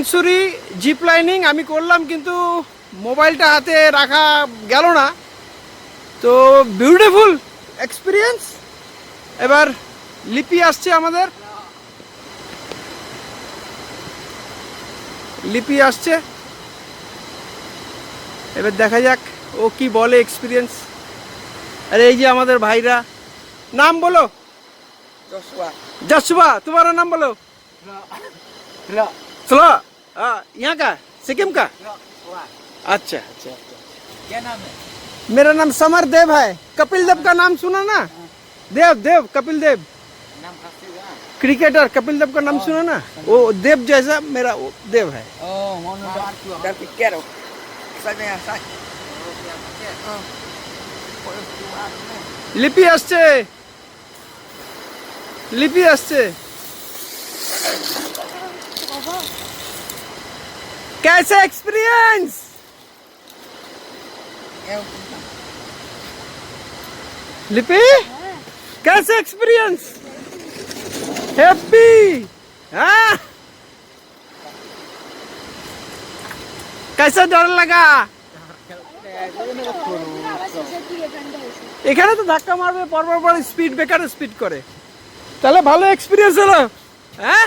মিসুরি zip lining আমি করলাম, কিন্তু মোবাইলটা হাতে রাখা গেল না। তো বিউটিফুল এক্সপিরিয়েন্স। এবার লিপি আসছে আমাদের, লিপি আসছে, এবার দেখা যাক ও কি বলে এক্সপিরিয়েন্স। আরে এই যে আমাদের ভাইরা, नाम बोलो। जोशुआ। जशुआ, तुम्हारा नाम बोलो। स्लो। यहाँ का सिक्किम का। अच्छा अच्छा। क्या नाम है? मेरा नाम समर देव है। कपिल देव का नाम सुना ना? देव देव कपिल देव नाम खासी है। क्रिकेटर कपिल देव का नाम सुना ना? वो देव जैसा मेरा वो देव है। Dan pikir. Saya saya. लिपि আসছে, लिपि আসছে। कैसे एक्सपीरियंस? लिपि कैसे एक्सपीरियंस? हैप्पी? हाँ, कैसा डर लगा? এখানে তো ধাক্কা মারবে, পরপর স্পিড ব্রেকারে স্পিড করে, তাহলে ভালো এক্সপিরিয়েন্স হলো। হ্যাঁ।